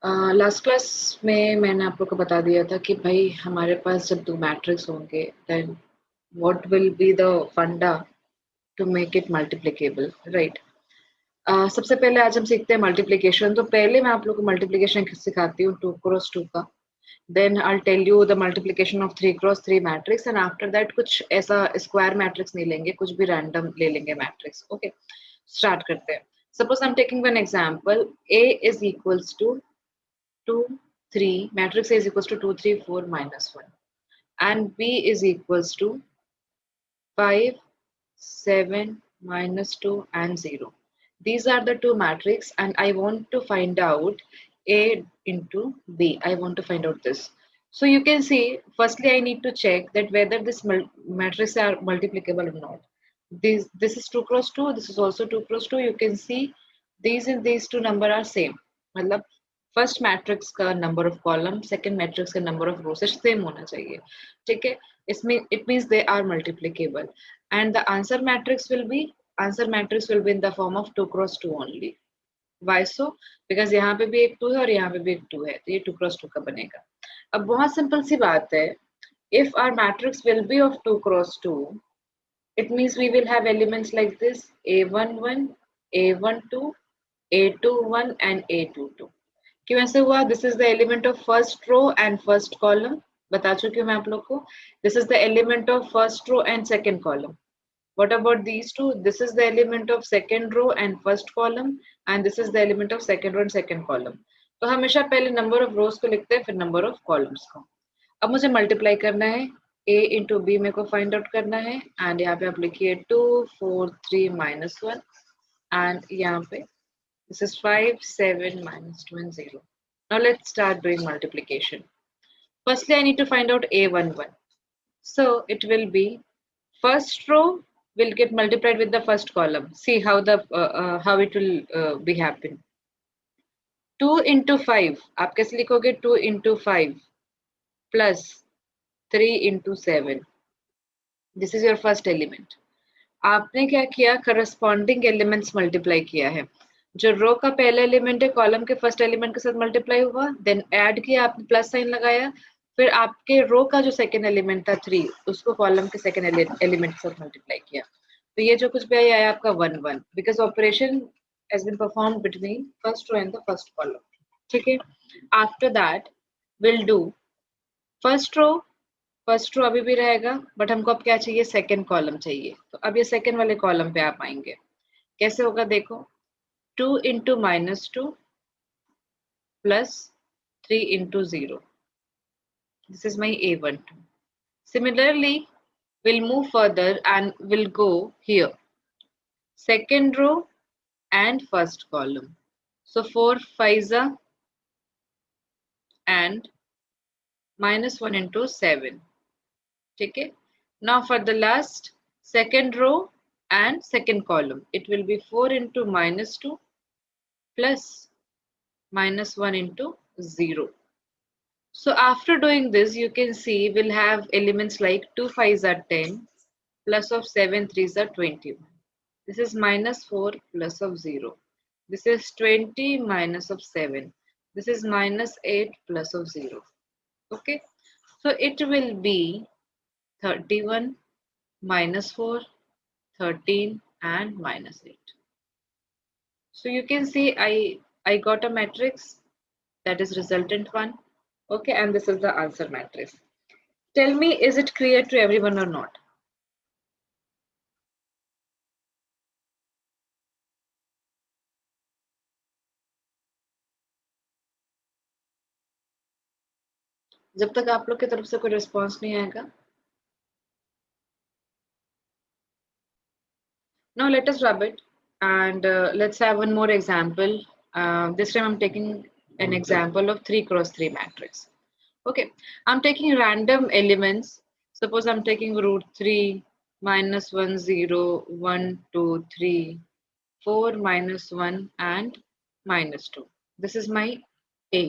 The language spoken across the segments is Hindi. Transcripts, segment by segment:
लास्ट क्लास में मैंने आप लोग को बता दिया था कि भाई हमारे पास जब दो मैट्रिक्स होंगे then what will be the funda to make it multiplicable, right. सबसे पहले आज हम सीखते हैं मल्टीप्लिकेशन। तो पहले मैं आप लोग को मल्टीप्लिकेशन सिखाती हूँ 2 क्रॉस 2 का। Then I tell you the multiplication of 3 cross 3 matrix and after that कुछ ऐसा स्क्वायर मैट्रिक्स नहीं लेंगे, कुछ भी रैंडम ले लेंगे मैट्रिक्स। ओके, स्टार्ट करते हैं। Suppose I am taking one example, A is equals to 2, 3, matrix A is equals to 2, 3, 4, minus 1, and B is equals to 5, 7, minus 2, and 0. These are the two matrix, and I want to find out A into B. I want to find out this. So you can see, firstly, I need to check that whether this matrix are multiplicable or not. This is 2 cross 2, this is also 2 cross 2. You can see these and these two number are same. मतलब फर्स्ट मैट्रिक्स का number of column second matrix का नंबर ऑफ रोज सेम होना चाहिए, ठीक है। इसमें it means they are multiplicable and the answer matrix will be in the form of 2 cross 2 only. Why so? Because यहाँ पे भी एक 2 है और यहाँ पे भी एक 2 है, तो ये 2 क्रॉस 2 का बनेगा। अब बहुत सिंपल सी बात है, if our matrix will be of 2 cross 2, it means we will have elements like this: a11, a12, a21 and a22. क्यों ऐसे हुआ? This is the element of first row and first column, बता चुकी हूँ मैं आप लोग को। This is the element of first row and second column. What about these two? This is the element of second row and first column, and this is the element of second row and second column. तो हमेशा पहले नंबर ऑफ रोज को लिखते हैं, फिर नंबर ऑफ कॉलम्स को। अब मुझे मल्टीप्लाई करना है, a इंटू बी मेरे को फाइंड आउट करना है, एंड यहाँ पे आप लिखिए 2, 4, 3, -1, एंड यहाँ पे this is 5, 7, -2 and 0. Now let's start doing multiplication. Firstly, I need to find out a11. So it will be first row will get multiplied with the first column. See how how it will be happen. 2 into 5. आप कैसे लिखोगे? 2 into 5 plus 3 into 7. This is your first element. आपने क्या किया? करस्पॉन्डिंग एलिमेंट्स मल्टीप्लाई किया है। जो रो का पहला एलिमेंट है कॉलम के फर्स्ट एलिमेंट के साथ मल्टीप्लाई हुआ, देन ऐड किया, आपने प्लस साइन लगाया, फिर आपके रो का जो सेकंड एलिमेंट था 3, उसको कॉलम के सेकंड एलिमेंट के साथ मल्टीप्लाई किया। तो ये जो कुछ भी आया आपका 1 1, because operation has been performed between first row and the first column, ठीक है। After that will do first row अभी भी रहेगा, बट हमको अब क्या चाहिए? सेकंड कॉलम चाहिए। तो अब ये सेकंड वाले कॉलम पे आप आएंगे। कैसे होगा देखो, 2 into -2 plus 3 into 0. This is my A12. Similarly, we'll move further and we'll go here. Second row and first column. So 4 5s and -1 into 7. Okay. Now for the last second row and second column, it will be 4 into -2 plus -1 into 0. So after doing this, you can see we'll have elements like 2 5s are 10, plus of 7 3s are 21. This is -4 plus of 0. This is 20 minus of 7. This is -8 plus of 0. Okay. So it will be 31, -4, 13 and -8. So you can see I got a matrix that is resultant one. Okay, and this is the answer matrix. Tell me, is it clear to everyone or not? जब तक आप लोग की तरफ से कोई रिस्पॉन्स नहीं आएगा। Now let us rub it and let's have one more example. This time I'm taking an example of 3 cross 3 matrix. Okay, I'm taking random elements. Suppose I'm taking √3, -1 0, 1 2 3, 4 -1 and -2. This is my A.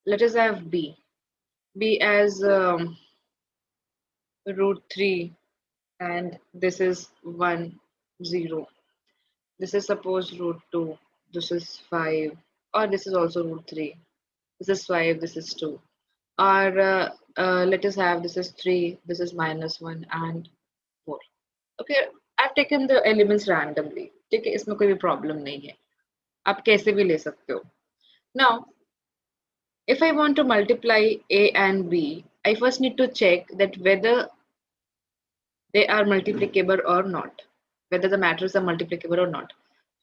Let us have B. B as √3 and this is 1 0. This is suppose √2. This is 5, or this is also √3. this is 5, this is 2. Or let us have this is 3, this is -1 and 4. Okay, I've taken the elements randomly. ठीक है, इसमें कोई भी प्रॉब्लम नहीं है, आप कैसे भी ले सकते हो. Now, if I want to multiply A and B, I first need to check that whether they are multiplicable or not, whether the matrices are multiplicable or not.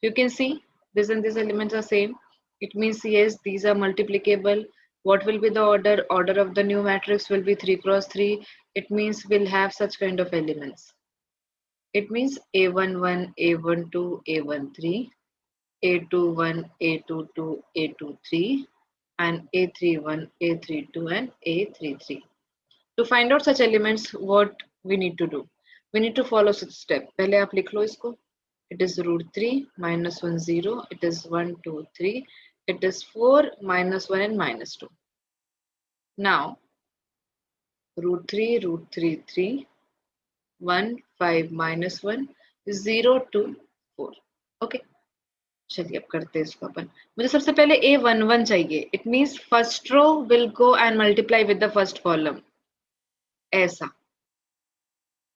You can see this and these elements are same. It means yes, these are multiplicable. What will be the order? Order of the new matrix will be 3 cross 3. It means we'll have such kind of elements. It means A11, A12, A13, A21, A22, A23, and A31, A32, and A33. To find out such elements, what we need to do? We need to follow such step. पहले आप लिख लो इसको. It is root 3 minus 1 0. It is 1 2 3. It is 4 minus 1 and minus 2. Now root 3 3 1 5 minus 1 0 2 4. Okay. चलिए अब करते हैं इसको अपन. मुझे सबसे पहले A11 चाहिए. It means first row will go and multiply with the first column. ऐसा.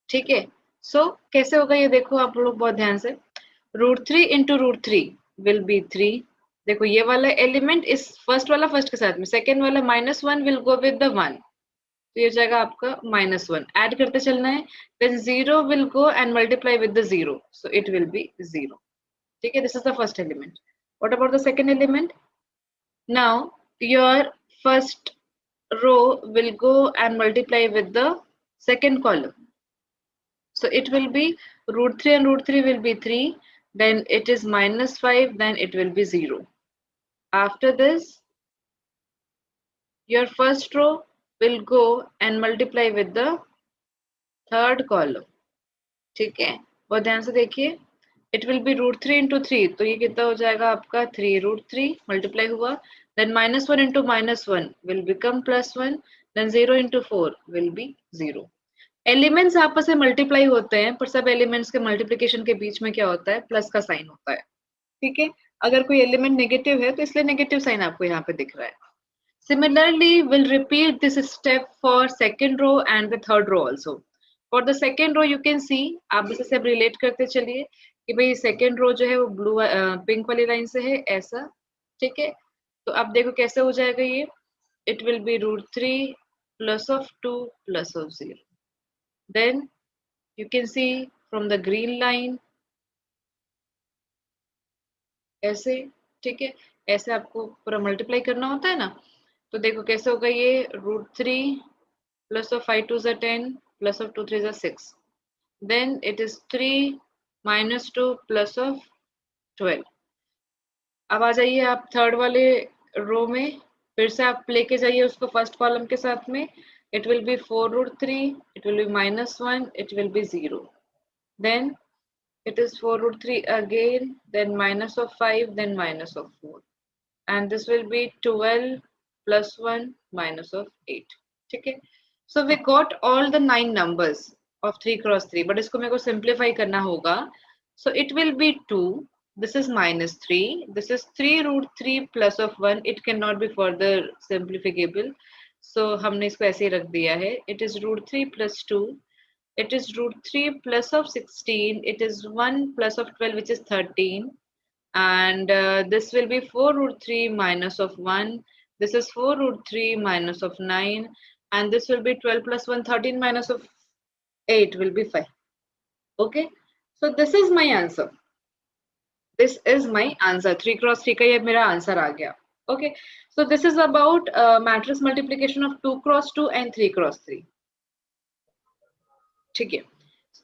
ठीक है. सो कैसे होगा ये देखो आप लोग बहुत ध्यान से. √3 into √3 will be 3. देखो ये वाला एलिमेंट इस फर्स्ट वाला फर्स्ट के साथ में, सेकेंड वाला -1 will go with the 1. तो ये जाएगा आपका -1. ऐड करते चलना है. Then 0 will go and multiply with the 0. So it will be 0. ठीक है. This is the first element. What about the second element? Now your first row will go and multiply with the second column. So it will be √3 and √3 will be 3. Then it is -5. Then it will be 0. After this, your first row will go and multiply with the third column. ठीक है. बहुत ध्यान से देखिए. It will be √3 into 3. तो ये कितना हो जाएगा आपका 3 √3 multiply हुआ. Then -1 into -1 will become +1. Then 0 into 4 will be 0. Elements आपस में मल्टीप्लाई होते हैं, पर सब एलिमेंट्स के मल्टीप्लिकेशन के बीच में क्या होता है? प्लस का साइन होता है. ठीक है. अगर कोई एलिमेंट नेगेटिव है तो इसलिए नेगेटिव साइन आपको यहाँ पे दिख रहा है. Similarly will repeat this step for second row and the third row also. For the second row you can see, आप इसे सब रिलेट करते चलिए कि भाई सेकेंड रो जो है वो ब्लू पिंक वाली लाइन से है ऐसा. ठीक है. तो अब देखो कैसे हो जाएगा ये. It will B √3 +2 +0. Then you can see from the green line ऐसे. ठीक है. ऐसे आपको पूरा मल्टीप्लाई करना होता है ना. तो देखो कैसे होगा ये. √3 +5 2 is 10 +2 3 is 6. Then it is 3 - 2 +12. अब आ जाइए आप थर्ड वाले रो में. फिर से आप लेके जाइए उसको फर्स्ट कॉलम के साथ में. It will be 4 √3. It will be -1. It will be 0. Then it is 4 √3 again. Then -5. Then -4. And this will be 12 +1 -8. ठीक है. So we got all the 9 numbers of 3 cross 3. But इसको मेरे को simplify करना होगा. So it will be 2. This is -3. This is 3 √3 +1. It cannot be further simplificable. So हमने इसको ऐसे ही रख दिया है. It is √3 + 2. It is √3 +16. It is 1 +12 which is 13. And this will be 4 √3 -1. This is 4 √3 -9. And this will be 12 + 1 13 -8 will be 5. Okay. So this is my answer. This is my answer. 3 cross 3 का ये मेरा आंसर आ गया. Okay, so this is about matrix multiplication of 2 cross 2 and 3 cross 3. ठीक है.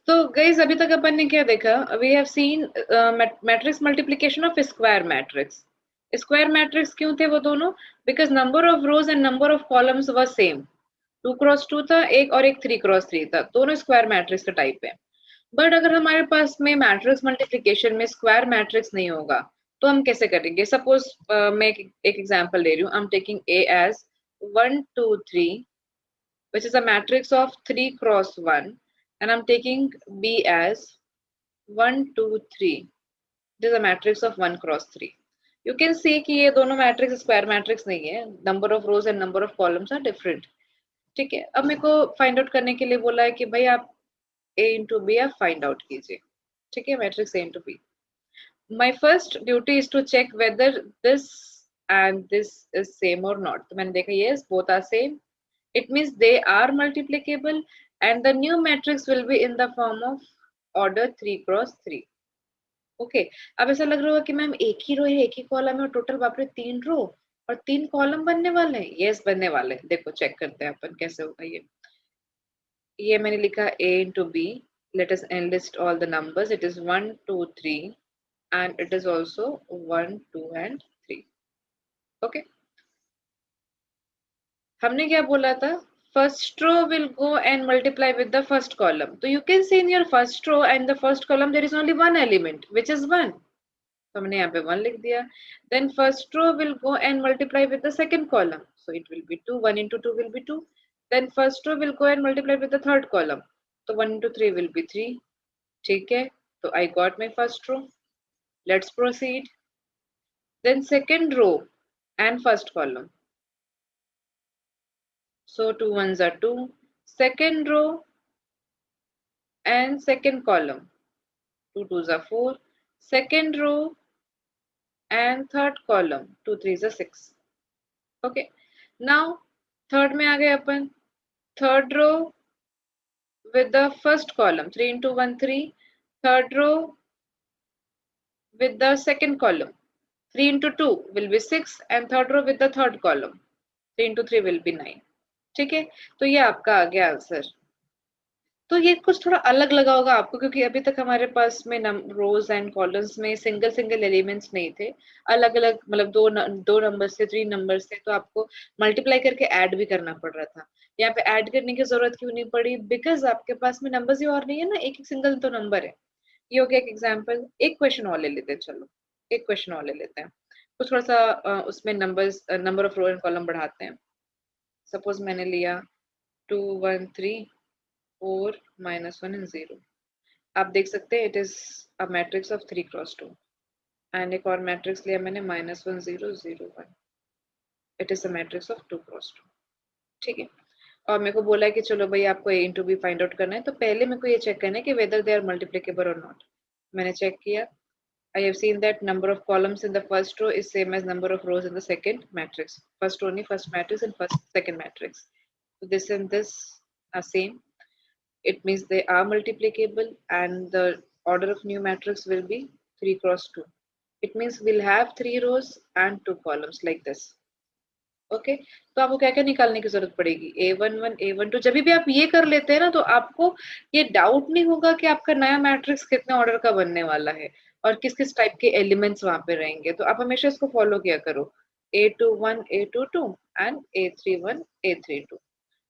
तो guys अभी तक अपन ने क्या देखा? We have seen matrix multiplication of square matrix. Square matrix क्यों थे वो दोनों? Because number of rows and number of columns was same. 2 cross 2 था एक और एक 3 cross 3 था. दोनों square matrix का टाइप है. बट अगर हमारे पास में मैट्रिक्स मल्टीप्लिकेशन में स्क्वायर मैट्रिक्स नहीं होगा तो हम कैसे करेंगे? सपोज मैं एक एग्जांपल ले रही हूँ. I am taking A as 1 2 3 which is a matrix of 3 cross 1 and I'm taking B as 1 2 3. It is a matrix of 1 cross 3. You can see कि ये दोनों मैट्रिक्स स्क्वायर मैट्रिक्स नहीं है, number of rows and number of columns are different. ठीक है, अब मेरे को फाइंड आउट करने के लिए बोला है कि भाई आप a इंटू बी आप फाइंड आउट कीजिए। ठीक है, matrix a into B. My first duty is to check whether this and this is same or not. तो मैंने देखा yes, both are same. It means they are multiplicable and the new matrix will be in the form of order 3 cross 3. Okay, अब ऐसा लग रहा होगा कि मैम एक ही रो है, एक ही कॉलम है और टोटल बाप रे 3 रो और 3 कॉलम बनने वाले हैं। यस, बनने वाले हैं। देखो चेक करते हैं अपन कैसे होगा ये मैंने लिखा a into b. Let us enlist all the numbers. It is 1 2 3 and it is also 1 2 and 3. Okay, हमने क्या बोला था, first row will go and multiply with the first column. So you can see in your first row and the first column there is only one element which is 1. तो हमने यहाँ पे 1 लिख दिया. Then first row will go and multiply with the second column. So it will be 2. 1 into 2 will be 2. Then first row will go and multiply with the third column. So 1 into 3 will be 3. ठीक है, तो I got my first row. Let's proceed. Then second row and first column. So 2 ones are 2. Second row and second column. 2 twos are 4. Second row and third column. 2 threes are 6. Okay. Now third में आ गए अपन. Third row with the first column. 3 into 1 3. Third row with the second column. 3 into 2 will be 6 and third row with the third column. 3 into 3 will be 9. ठीक है, तो ये आपका आ गया आंसर। तो ये कुछ थोड़ा अलग लगा होगा आपको क्योंकि अभी तक हमारे पास में रोज एंड कॉलम्स में सिंगल सिंगल एलिमेंट्स नहीं थे, अलग अलग मतलब दो नंबर से 3 नंबर से, तो आपको मल्टीप्लाई करके ऐड भी करना पड़ रहा था। यहाँ पे ऐड करने की जरूरत क्यों नहीं पड़ी, बिकॉज आपके पास में नंबर्स ही और नहीं है ना, एक एक सिंगल तो नंबर है। ये हो गया एक एग्जाम्पल। एक क्वेश्चन और ले लेते हैं, चलो एक क्वेश्चन और ले लेते हैं, तो थोड़ा सा उसमें number of row and column बढ़ाते हैं। सपोज मैंने लिया 2 1 3 4 -1 and 0। आप देख सकते हैं it is a matrix of 3 cross 2 and एक और मैट्रिक्स लिया मैंने -1 0 0 1। It is a matrix of 2 cross 2। ठीक है, और मेरे को बोला है कि चलो भाई आपको a into B find out करना है, तो पहले मेरे को ये चेक करना है कि वेदर दे आर मल्टीप्लिकेबल और नॉट। मैंने चेक किया, I have seen that number of columns in the first row is same as number of rows in the second matrix. First only first matrix and second matrix. So this and this are same. It means they are multiplicable and the order of new matrix will be 3 cross 2. It means we'll have 3 rows and 2 columns like this. Okay, तो आपको क्या क्या निकालने की जरूरत पड़ेगी, a11 a12। जब भी आप ये कर लेते हैं ना तो आपको ये डाउट नहीं होगा कि आपका नया मैट्रिक्स कितने ऑर्डर का बनने वाला है और किस किस टाइप के एलिमेंट्स वहां पे रहेंगे। तो आप हमेशा इसको फॉलो किया करो, a21 a22 and a31 a32।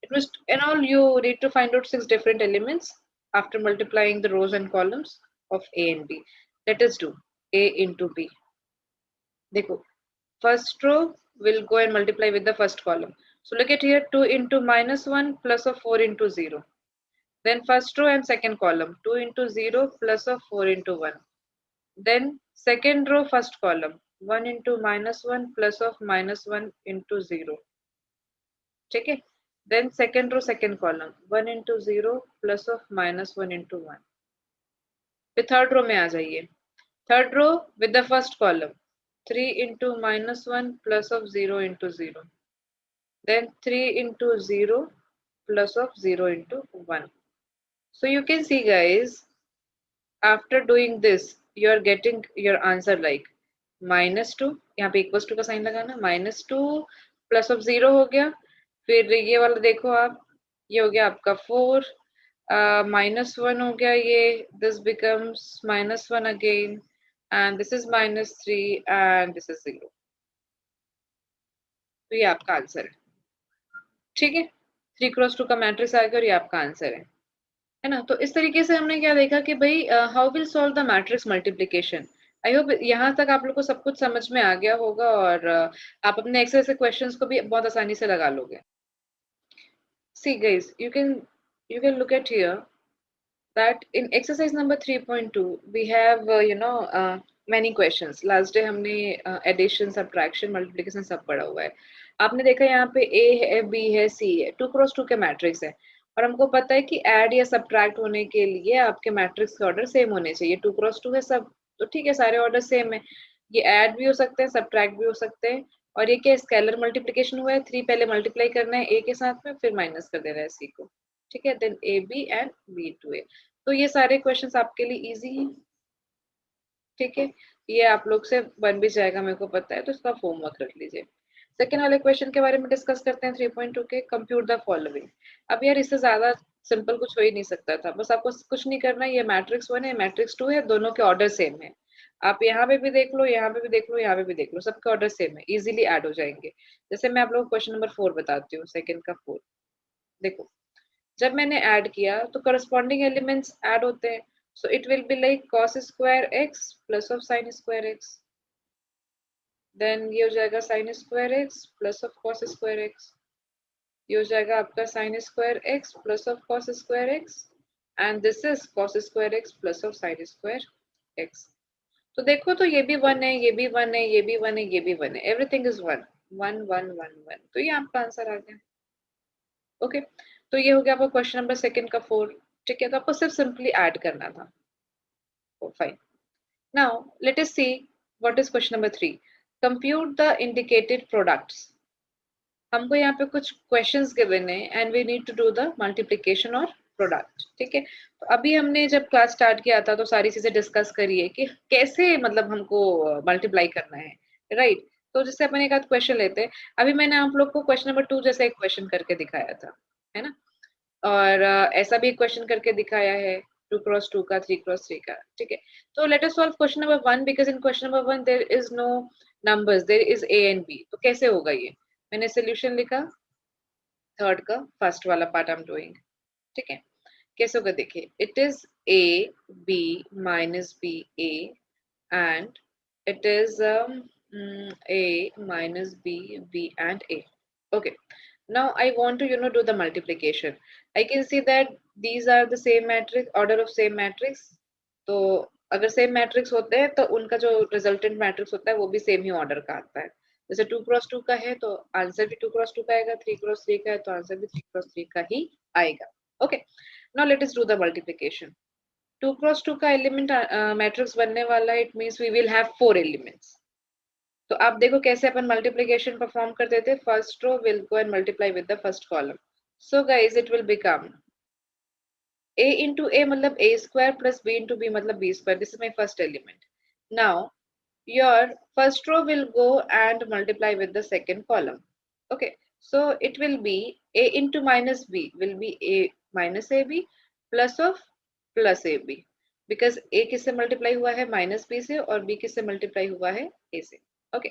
It was and all you need to find out 6 different elements after multiplying the rows and columns of a and b। Let us do a into b। देखो, first row will go and multiply with the first column. So look at here, 2 into -1 plus of 4 into 0. Then first row and second column, 2 into 0 plus of 4 into 1. Then second row first column, 1 into -1 plus of -1 into 0. ठीक है, then second row second column, 1 into 0 plus of -1 into 1. फिर third row में आ जाइए, third row with the first column, 3 into -1 plus of 0 into 0. Then 3 into 0 plus of 0 into 1. So you can see guys, after doing this, you are getting your answer like -2, यहाँ पे equals to का साइन लगाना, -2 plus of 0 हो गया, फिर ये वाला देखो आप, ये हो गया आपका 4, -1 हो गया ये, this becomes -1 again, and this is -3 and this is 0। तो ये आपका आंसर है। ठीक है, 3 क्रॉस 2 का मैट्रिक्स आएगा और ये आपका आंसर है ना। तो इस तरीके से हमने क्या देखा कि भाई how will solve the matrix multiplication. I hope यहाँ तक आप लोग को सब कुछ समझ में आ गया होगा और आप अपने एक्सेल से क्वेश्चंस को भी बहुत आसानी से लगा लोगे। See guys, you can look at here that in exercise number 3.2 we have many questions last day हमने एडिशन सब्ट्रैक्शन मल्टीप्लिकेशन सब पढ़ा हुआ है। आपने देखा यहाँ पे ए है बी है सी है 2x2 के मैट्रिक्स है और हमको पता है कि ऐड या सब्ट्रैक्ट होने के लिए आपके मैट्रिक्स के ऑर्डर सेम होने चाहिए। 2x2 है सब तो ठीक है, सारे ऑर्डर सेम है। ये ऐड भी हो सकते हैं सब्ट्रैक्ट भी हो सकते हैं। और ये क्या स्केलर मल्टीप्लिकेशन हुआ है, 3 पहले मल्टीप्लाई करना है ए के साथ में फिर माइनस कर देना है सी को। ठीक है, then A B and B to A. तो ये सारे क्वेश्चंस आपके लिए इजी हैं। ठीक है, ये आप लोग से बन भी जाएगा मेरे को पता है, तो इसका होमवर्क रख लीजिए। सेकेंड वाले क्वेश्चन के बारे में डिस्कस करते हैं 3.2 के। Compute the following. अब यार इससे ज्यादा सिंपल कुछ हो ही नहीं सकता था, बस आपको कुछ नहीं करना। ये मैट्रिक्स 1 है मैट्रिक्स 2 है, दोनों के ऑर्डर सेम है। आप यहाँ पे भी देख लो यहाँ पे भी देख लो यहाँ पे भी देख लो, सबके ऑर्डर सेम है, इजीली ऐड हो जाएंगे। जैसे मैं आप लोग को क्वेश्चन नंबर 4 बताती हूँ, सेकंड का 4। देखो, जब मैंने ऐड किया तो करस्पॉन्डिंग एलिमेंट्स ऐड होते हैं। So it will be like cos square x plus of sin square x, then ये हो जाएगा sin square x plus of cos square x, ये हो जाएगा आपका sin square x plus of cos square x, and this is cos square x plus of sin square x. तो देखो, तो ये भी 1 है ये भी 1 है ये भी 1 है ये भी 1 है, एवरीथिंग इज 1 1 1 1 1। तो ये आपका आंसर आ गया। ओके, तो ये हो गया आपका क्वेश्चन नंबर सेकंड का 4। ठीक है, तो आपको सिर्फ सिंपली ऐड करना था। Fine, now let us see what is question number 3। Compute the indicated products. हमको यहाँ पे कुछ क्वेश्चंस गिवन है and we need to do the multiplication और प्रोडक्ट। ठीक है, तो अभी हमने जब क्लास स्टार्ट किया था तो सारी चीजें डिस्कस करी है कि कैसे मतलब हमको मल्टीप्लाई करना है, राइट। तो जैसे अपन एक आध क्वेश्चन लेते हैं। अभी मैंने आप लोग को क्वेश्चन नंबर 2 जैसा एक क्वेश्चन करके दिखाया था, है ना। और ऐसा भी क्वेश्चन करके दिखाया है 2x2 का 3x3 का। ठीक है, तो let us solve question number 1 because in question number 1 there is no numbers, there is A and B. तो कैसे होगा ये, मैंने सोल्यूशन लिखा थर्ड का फर्स्ट वाला पार्ट आई एम डूइंग। ठीक है, कैसे होगा देखिए, it is A B minus B A and it is a minus b b and a. Okay, now I want to do the multiplication. I can see that these are the same matrix, order of same matrix. तो अगर सेम मैट्रिक्स होते हैं तो उनका जो रिजल्टेंट मैट्रिक्स होता है वो भी सेम ही ऑर्डर का आता है। जैसे 2x2 का है तो आंसर भी 2x2 का आएगा, 3x3 का है तो आंसर भी 3x3 का ही आएगा। Okay, now let us do the multiplication. 2x2 का एलिमेंट मैट्रिक्स बनने वाला है, it means we will have 4 elements. तो आप देखो कैसे अपन मल्टीप्लिकेशन परफॉर्म कर देते हैं। First row will go and multiply with the first column. So guys it will become a into a मतलब a square plus b into b मतलब b square. This is my first element. Now your first row will go and multiply with the second column. Okay, so it will be a into minus b will be a minus ab plus of plus ab, because a किससे मल्टीप्लाई हुआ है माइनस b से और b किससे मल्टीप्लाई हुआ है a से। Okay,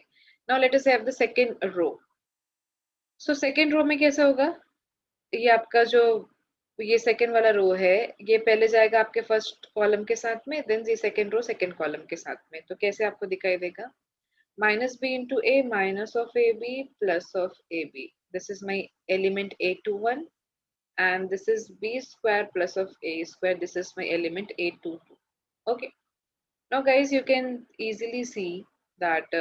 now let us have the second row. So second row में कैसे होगा, ये आपका जो ये सेकंड वाला रो है ये पहले जाएगा आपके फर्स्ट कॉलम के साथ में, देन ये सेकंड रो सेकंड कॉलम के साथ में। तो कैसे आपको दिखाई देगा, minus B into A minus of A B plus of A B, this is my element a21 and this is b square plus of a square, this is my element a22. Okay, now guys you can easily see that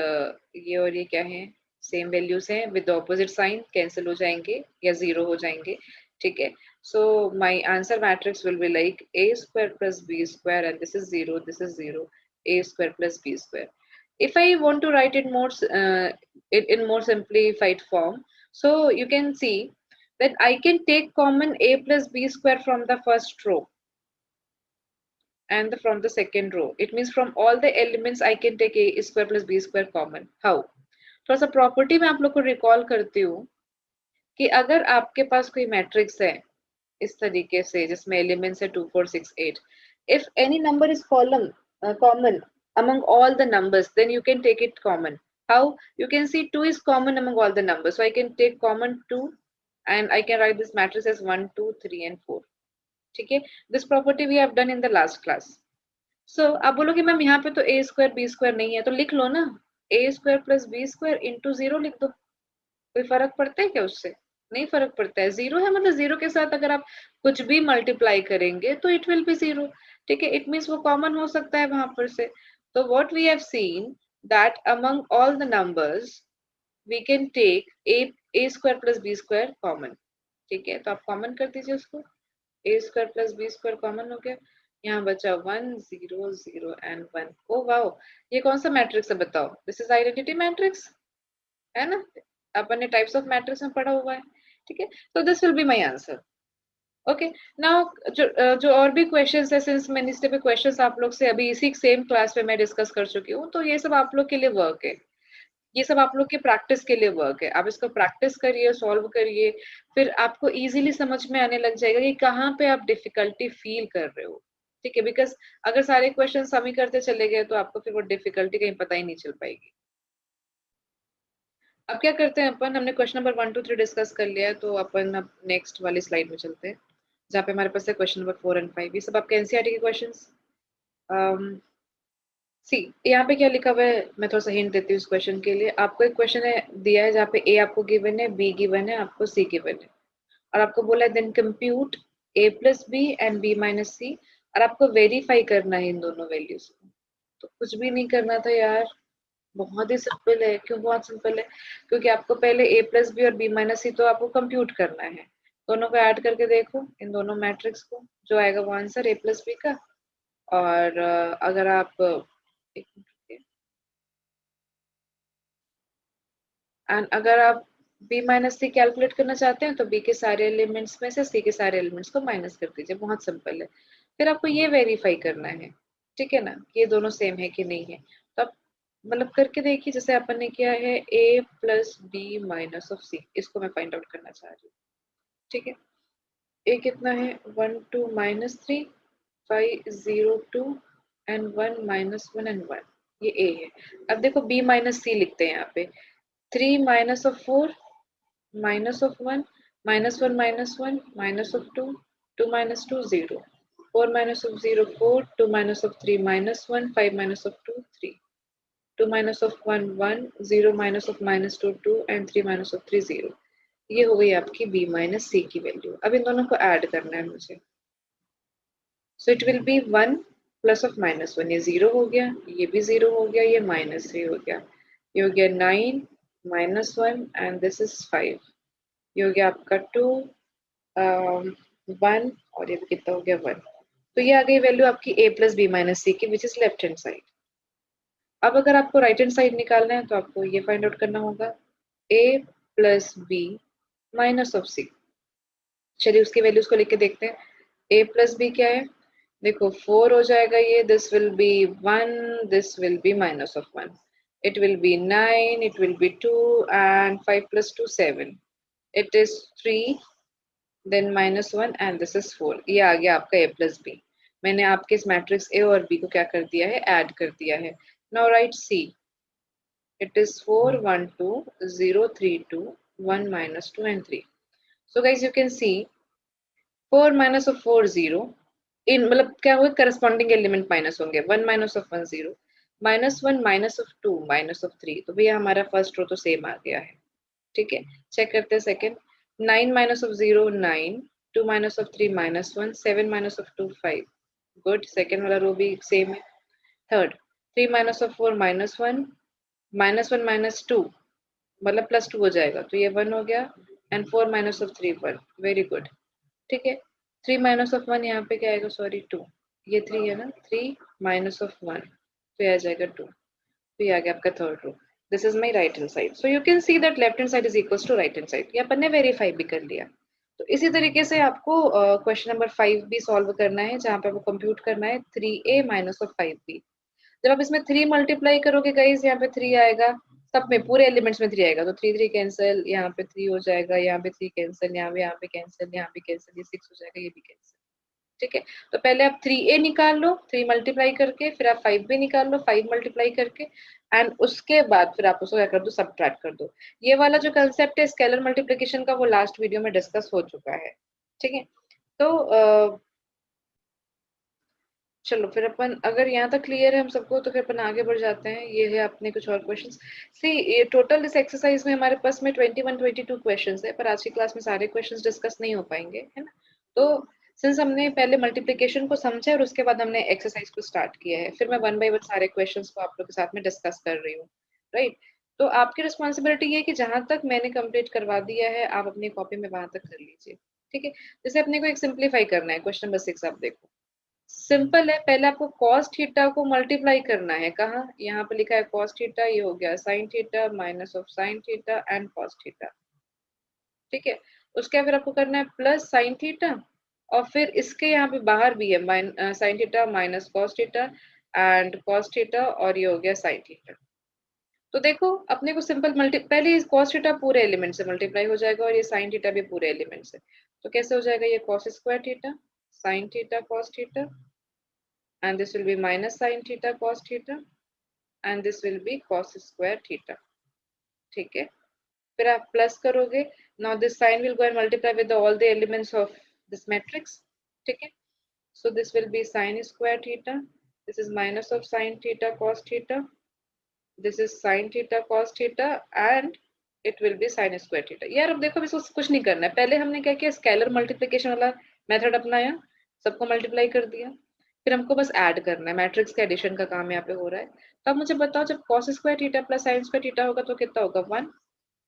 ये और ये क्या है, सेम वैल्यूज हैं, विद ऑपोजिट साइन कैंसिल हो जाएंगे या जीरो हो जाएंगे। ठीक है, so my answer matrix will be like a square plus b square and this is 0 this is 0, a square plus b square. If I want to write it more in more simplified form, so you can see that I can take common a plus b square from the first row and from the second row. It means from all the elements I can take a square plus b square common. How? थोड़ा सा प्रॉपर्टी में आप लोग को रिकॉल करती हूँ कि अगर आपके पास कोई मैट्रिक्स है इस तरीके से जिसमें एलिमेंट्स है 2 4 6 8, if any number is common among all the numbers then you can take it common. How? You can see 2 is common among all the numbers, so I can take common 2 and I can write this matrix as 1 2 3 and 4. ठीक है, this property we have done in the last class. So आप बोलोगे मैम यहाँ पे तो ए स्क्वायर बी स्क्वायर नहीं है, तो लिख लो ना A square plus B square into 0 लिख दो। कोई फर्क पड़ता है क्या उससे? नहीं फर्क पड़ता है, जीरो है मतलब जीरो के साथ अगर आप कुछ भी मल्टीप्लाई करेंगे तो इट विल बी 0। ठीक है, इट मीन्स वो कॉमन हो सकता है वहां पर से। So what we have seen that among all the numbers we can take a square plus b square common. ठीक है, तो आप कॉमन कर दीजिए उसको, a square plus b square common हो गया, यहाँ बचा 1 0 0 एंड 1. ओ वाओ, ये कौन सा मैट्रिक्स है बताओ? दिस इज आइडेंटिटी मैट्रिक्स, है ना? अपन ने टाइप्स ऑफ मैट्रिक्स में पढ़ा हुआ है. ठीक है, तो this will be my answer. Okay, now जो और भी क्वेश्चंस है, सिंस मैंने इस पे क्वेश्चंस आप लोग से अभी इसी सेम क्लास में मैं डिस्कस कर चुकी हूँ, तो ये सब आप लोग के लिए वर्क है, ये सब आप लोग की प्रैक्टिस के लिए वर्क है. आप इसको प्रैक्टिस करिए, सॉल्व करिए, फिर आपको इजीली समझ में आने लग जाएगा कि कहाँ पे आप डिफिकल्टी फील कर रहे हो. ठीक है, बिकॉज अगर सारे क्वेश्चन हम ही करते चले गए तो आपको फिर वो डिफिकल्टी कहीं पता ही नहीं चल पाएगी. अब क्या करते हैं अपन, हमने क्वेश्चन नंबर 1 2 3 डिस्कस कर लिया है, तो अपन अब नेक्स्ट वाली स्लाइड में चलते हैं जहाँ पे हमारे पास है क्वेश्चन नंबर 4 एंड 5. ये सब आपके एनसीईआरटी के क्वेश्चंस. सी, यहाँ पे क्या लिखा हुआ है, मैं थोड़ा सा हिंट देती हूँ इस क्वेश्चन के लिए. आपको एक क्वेश्चन है दिया है जहाँ पे ए आपको गिवन है, बी गिवन है, आपको सी गिवन है, और आपको बोला है then compute A plus B and B minus C, और आपको वेरीफाई करना है इन दोनों वैल्यूज को. तो कुछ भी नहीं करना था यार, बहुत ही सिंपल है. क्यों बहुत सिंपल है? क्योंकि आपको पहले ए प्लस बी और बी माइनस सी तो आपको कंप्यूट करना है. दोनों को ऐड करके देखो, इन दोनों मैट्रिक्स को, जो आएगा वो आंसर ए प्लस बी का. और अगर आप एक मिनट रुकिए. एंड अगर आप b माइनस सी कैलकुलेट करना चाहते हैं तो b के सारे एलिमेंट्स में से c के सारे एलिमेंट्स को माइनस कर दीजिए. बहुत सिंपल है. फिर आपको ये वेरीफाई करना है, ठीक है ना, कि ये दोनों सेम है कि नहीं है. तो आप मतलब करके देखिए, जैसे अपन ने किया है a plus B minus of C, इसको मैं फाइंड आउट करना चाह रही हूँ. ठीक है, a कितना है, 1 2 माइनस 3 5 0 2 एंड 1 माइनस 1 एंड 1, ये a है. अब देखो b माइनस सी लिखते हैं यहाँ पे, 3 minus of 4 minus of 1 minus 1 minus 1 minus of 2 2 minus 2 0 4 minus of 0 4 2 minus of 3 minus 1 5 minus of 2 3 2 minus of 1 1 0 minus of minus 2 2 and 3 minus of 3 0. ये हो गई आपकी b माइनस सी की वैल्यू. अब इन दोनों को ऐड करना है मुझे. सो it will B 1 plus of minus 1, ये 0 हो गया, ये भी 0 हो गया, ये माइनस 3 हो गया, ये हो गया 9 माइनस 1 एंड दिस इज 5, ये हो गया आपका 2 1 और ये कितना हो गया 1. तो ये आ गई वैल्यू आपकी a प्लस बी माइनस सी की, which is left hand side. अब अगर आपको राइट हैंड साइड निकालना है तो आपको ये फाइंड आउट करना होगा a plus B minus of C. चलिए उसकी वैल्यूज को लिख के देखते हैं. a प्लस बी क्या है, देखो 4 हो जाएगा ये, this will be 1, this will be minus of 1, it will be 9, it will be 2 and 5 plus 2 7, it is 3 then minus 1 and this is 4. ये आ गया आपका a plus b. मैंने आपके इस मैट्रिक्स a और b को क्या कर दिया है, ऐड कर दिया है. now write c, it is 4 1 2 0 3 2 1 minus 2 and 3. so guys you can see 4 minus of 4 0, इन मतलब क्या होगा, करस्पॉन्डिंग एलिमेंट माइनस होंगे. 1 minus of 1 0 minus 1 minus of 2 minus of 3, तो भैया हमारा फर्स्ट रो तो सेम आ गया है. ठीक है, चेक करते हैं second. 9 minus of 0 9 2 minus of 3 minus 1 7 minus of 2 5, good, second वाला रो भी सेम है. Third 3 minus of 4 minus 1 minus 1 minus 2 मतलब प्लस 2 हो जाएगा, तो ये 1 हो गया and 4 minus of 3 1, very good. ठीक है, 3 माइनस ऑफ 1 यहाँ पे क्या आएगा, सॉरी 2, ये 3 है ना, 3 माइनस ऑफ 1 तो ये आ जाएगा 2, तो ये आ गया आपका third row. This is my right hand side. So you can see that left hand side is equals to right hand side. ये अपन ने वेरीफाई भी कर लिया. तो इसी तरीके से आपको क्वेश्चन नंबर 5 भी सॉल्व करना है, जहाँ पे आपको कंप्यूट करना है 3a माइनस ऑफ 5b. जब आप इसमें 3 मल्टीप्लाई करोगे गाइस, यहाँ पे 3 आएगा, सब में पूरे एलिमेंट्स में 3 आएगा, तो 3 3 कैंसिल, यहाँ पे 3 हो जाएगा, यहाँ पे 3 कैंसिल, यहाँ पे कैंसिल, यहाँ पे कैंसिल, ये 6 हो जाएगा, ये भी कैंसिल. ठीक है, तो पहले आप 3a निकाल लो 3 मल्टीप्लाई करके, फिर आप 5b निकाल लो 5 मल्टीप्लाई करके, एंड उसके बाद फिर आप उसको क्या कर दो, सबट्रैक्ट कर दो. ये वाला जो कंसेप्ट है स्केलर मल्टीप्लिकेशन का, वो लास्ट वीडियो में डिस्कस हो चुका है. ठीक है, तो चलो फिर अपन, अगर यहाँ तक क्लियर है हम सबको, तो फिर अपन आगे बढ़ जाते हैं. ये है अपने कुछ और क्वेश्चंस. सी, ये टोटल इस एक्सरसाइज में हमारे पास में 21 22 क्वेश्चंस है, पर आज की क्लास में सारे क्वेश्चंस डिस्कस नहीं हो पाएंगे, है ना. तो सिंस हमने पहले मल्टीप्लिकेशन को समझा और उसके बाद हमने एक्सरसाइज को स्टार्ट किया है, फिर मैं वन बाय वन सारे क्वेश्चंस को आप लोग के साथ में डिस्कस कर रही हूँ, राइट। तो आपकी रिस्पॉन्सिबिलिटी ये है कि जहां तक मैंने कंप्लीट करवा दिया है आप अपनी कॉपी में वहां तक कर लीजिए, ठीक है। जैसे अपने को एक सिंप्लीफाई करना है, क्वेश्चन नंबर 6 आप देखो, सिंपल है। पहले आपको कॉस थीटा को मल्टीप्लाई करना है, कहाँ, यहाँ पे लिखा है कॉस थीटा, ये हो गया sine theta minus of sine theta and cos theta, ठीक है। उसके फिर आपको करना है प्लस साइन थीटा, और फिर इसके यहाँ पे बाहर भी है sine theta minus cos theta and cos theta, और ये हो गया साइन थीटा। तो देखो अपने को सिंपल मल्टी, पहले कॉस थीटा पूरे एलिमेंट से मल्टीप्लाई हो जाएगा और ये साइन थीटा भी पूरे एलिमेंट से। तो कैसे हो जाएगा, ये cos square theta sine theta cos theta, and this will be minus sin theta cos theta, and this will be cos square theta, ठीक है। फिर आप प्लस करोगे, now this sign will go and multiply with all the elements of this matrix, ठीक है। So this will be sin square theta, this is minus of sin theta cos theta, this is sin theta cos theta, and it will be sin square theta। यार अब देखो इसको कुछ नहीं करना है, पहले हमने क्या किया, स्केलर मल्टीप्लिकेशन वाला मेथड अपनाया, सबको मल्टीप्लाई कर दिया, फिर हमको बस ऐड करना है, मैट्रिक्स के एडिशन का काम यहाँ पे हो रहा है। तो अब मुझे बताओ जब cos square theta plus sin square theta होगा तो कितना होगा, 1।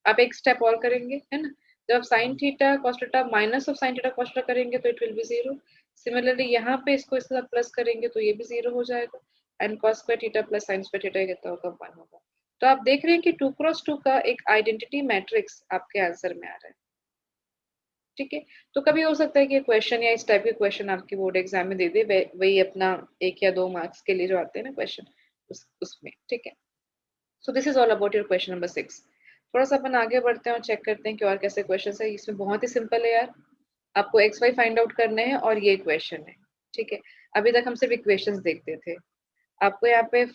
आप एक स्टेप और करेंगे, है ना। जब आप sin theta cos theta minus of sin theta cos theta करेंगे तो इट विल बी 0। सिमिलरली यहाँ पे इसको इसके साथ प्लस करेंगे तो ये भी 0 हो जाएगा, and cos square theta plus sin square theta कितना होगा, 1 होगा। तो आप देख रहे हैं कि 2x2 का एक आइडेंटिटी मैट्रिक्स आपके आंसर में आ रहा है, ठीक है। तो कभी हो सकता है कि क्वेश्चन या इस टाइप के क्वेश्चन आपके बोर्ड एग्जाम में दे दे, वही अपना 1 या 2 मार्क्स के लिए जो आते हैं ना क्वेश्चन, उसमें, ठीक है। So this is all about your question number 6। थोड़ा सा अपन आगे बढ़ते हैं और चेक करते हैं कि और कैसे क्वेश्चन है। इसमें बहुत ही सिंपल है यार, आपको एक्स वाई फाइंड आउट करने हैं और ये क्वेश्चन है, ठीक है। अभी तक हम सिर्फ इक्वेशंस देखते थे, आपको यहाँ पे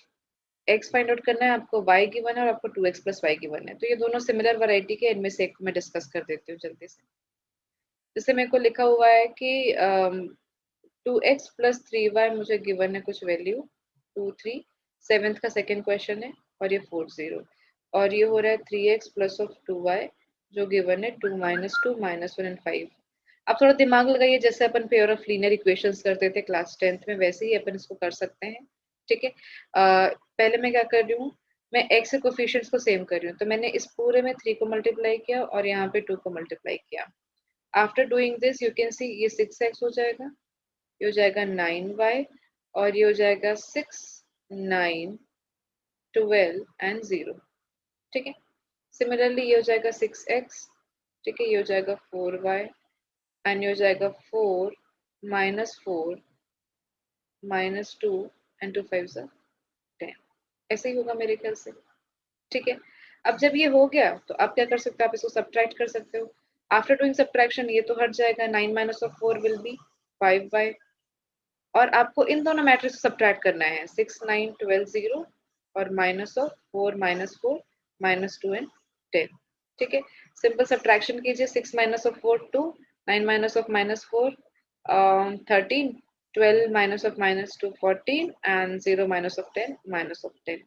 एक्स फाइंड आउट करना है, आपको वाई गिवन है और आपको 2x प्लस वाई गिवन है। तो ये दोनों सिमिलर वैरायटी के, इनमें से एक को मैं डिस्कस कर देती हूँ जल्दी से। जैसे मेरे को लिखा हुआ है कि 2x प्लस 3y मुझे गिवन है कुछ वैल्यू 2 3, सेवेंथ का सेकेंड क्वेश्चन है, और ये 4 0, और ये हो रहा है 3x प्लस ऑफ 2y जो गिवन है 2 माइनस 2 माइनस 1 एंड 5। आप थोड़ा दिमाग लगाइए, जैसे अपन पेयर ऑफ लीनियर इक्वेशंस करते थे क्लास 10th में, वैसे ही अपन इसको कर सकते हैं, ठीक है। पहले मैं क्या कर रही हूँ, मैं x के कोफिशिएंट्स को सेम कर रही हूँ, तो मैंने इस पूरे में 3 को मल्टीप्लाई किया और यहाँ पे 2 को मल्टीप्लाई किया। After doing this you can सी ये 6x हो जाएगा, ये हो जाएगा 9y, और ये हो जाएगा 6 9 12 एंड 0, ठीक है। सिमिलरली ये हो जाएगा 6x, ठीक है, ये हो जाएगा 4y, एंड ये हो जाएगा 4 माइनस 4 माइनस 2 एंड 2 5 10। ऐसे ही होगा मेरे ख्याल से, ठीक है। अब जब ये हो गया तो आप क्या कर सकते हो, आप इसको सब्ट्रैक्ट कर सकते हो। आफ्टर डूइंग सब्ट्रैक्शन ये तो हट जाएगा, 9 minus of 4 will be 5y, और आपको इन दोनों मैट्रिक्स को सब्ट्रैक्ट करना है, 6 9 12 0 और minus of 4 minus 4 minus 2 and 10, ठीक है। सिंपल सब्ट्रैक्शन कीजिए, 6 minus of 4 2, 9 minus of minus 4 13, 12 minus of minus 2 14 and 0 minus of 10 minus of 10,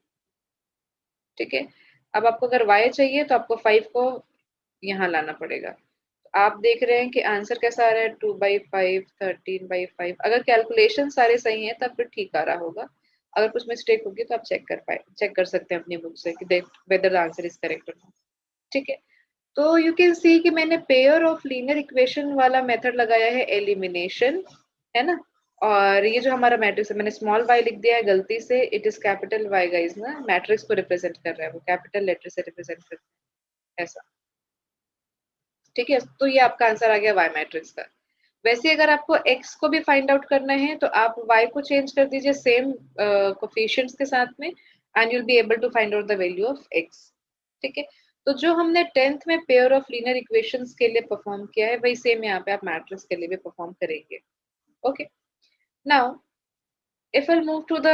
ठीक है। अब आपको अगर y चाहिए तो आपको 5 को यहाँ लाना पड़ेगा। आप देख रहे हैं कि आंसर कैसा आ रहा है, 2/5 13/5। अगर कैलकुलेशन सारे सही हैं तब फिर ठीक आ रहा होगा, अगर कुछ मिस्टेक होगी तो आप चेक कर सकते हैं अपनी बुक से कि देख whether the answer is correct और नॉट, ठीक है। तो यू कैन सी कि मैंने पेयर ऑफ लीनियर इक्वेशन वाला मेथड लगाया है, एलिमिनेशन, है ना। और ये जो हमारा मैट्रिक्स है, मैंने स्मॉल y लिख दिया है गलती से, it is capital Y guys ना, मैट्रिक्स को रिप्रेजेंट कर रहा है, वो कैपिटल लेटर से रिप्रेजेंट कर रहा है ऐसा, ठीक है। तो ये आपका आंसर आ गया y मैट्रिक्स का। वैसे अगर आपको x को भी फाइंड आउट करना है तो आप y को चेंज कर दीजिए सेम कोफिशिएंट्स के साथ में, and you will be able to find out the value of x, ठीक है। तो जो हमने 10th में पेयर ऑफ लीनियर इक्वेशंस के लिए परफॉर्म किया है, वही सेम यहाँ पे आप मैट्रिक्स के लिए भी परफॉर्म करेंगे, okay. Now if I move to the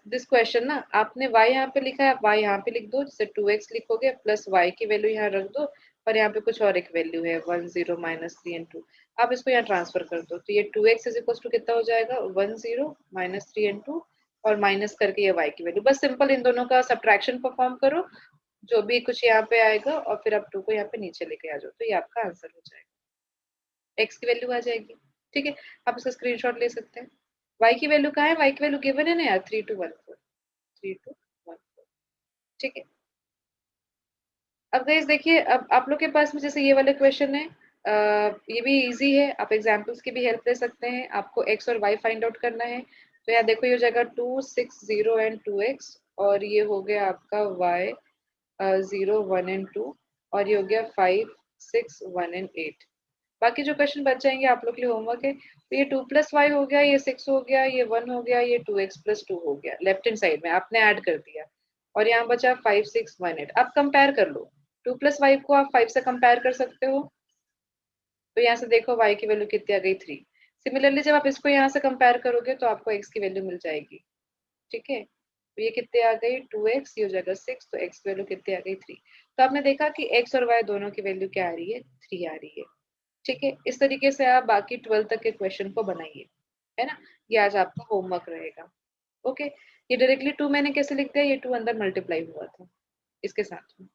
this question ना, आपने y यहाँ पे लिखा है, आप y यहाँ पे लिख दो, जैसे 2x लिखोगे प्लस y की वैल्यू यहाँ रख दो, और यहाँ पे कुछ और एक वैल्यू है 1 0 माइनस 3 एंड 2, आप इसको यहाँ ट्रांसफर कर दो, तो ये 2x इज इक्वल टू कितना हो जाएगा, 1 0 माइनस 3 एंड 2, और माइनस करके ये y की वैल्यू, बस सिंपल इन दोनों का सब्ट्रैक्शन परफॉर्म करो, जो भी कुछ यहाँ पे आएगा, और फिर आप 2 को यहाँ पे नीचे लेके आ जाओ, तो ये आपका आंसर हो जाएगा, x की वैल्यू आ जाएगी, ठीक है, आप इसका स्क्रीनशॉट ले सकते हैं। y की वैल्यू कहाँ है, y की वैल्यू गिवन है ना यार, 3214, 3214। ठीक है, अब गाइस देखिए, अब आप लोग के पास में जैसे ये वाले क्वेश्चन है, ये भी इजी है, आप एग्जांपल्स की भी हेल्प ले सकते हैं। आपको x और y फाइंड आउट करना है, तो यहाँ देखो ये हो जाएगा 2 6 0 एंड 2x, और ये हो गया आपका y 0 1 एंड 2, और ये हो गया 5 6 1 एंड 8। बाकी जो क्वेश्चन बच जाएंगे आप लोग के लिए होमवर्क है। तो ये 2 + y हो गया, ये 6 हो गया, ये 1 हो गया, ये 2x + 2 हो गया, लेफ्ट हैंड साइड में आपने ऐड कर दिया, और यहाँ बचा 5 6 1 8। अब कंपेयर कर लो, 2 + 5 को आप 5 से कंपेयर कर सकते हो, तो यहाँ से देखो y की वैल्यू कितनी आ गई, 3। सिमिलरली जब आप इसको यहाँ से कंपेयर करोगे तो आपको x की वैल्यू मिल जाएगी। ठीक है, तो ये कितने आ गई, 2x, ये हो जाएगा 6, तो x की वैल्यू कितनी आ गई, 3। तो आपने देखा कि x और y दोनों की वैल्यू क्या आ रही है, 3 आ रही है। ठीक है, इस तरीके से आप बाकी 12 तक के क्वेश्चन को बनाइए, है ना। ये आज आपका होमवर्क रहेगा। ओके, ये डायरेक्टली 2 मैंने कैसे लिख दिया, ये 2 अंदर मल्टीप्लाई हुआ था इसके साथ में।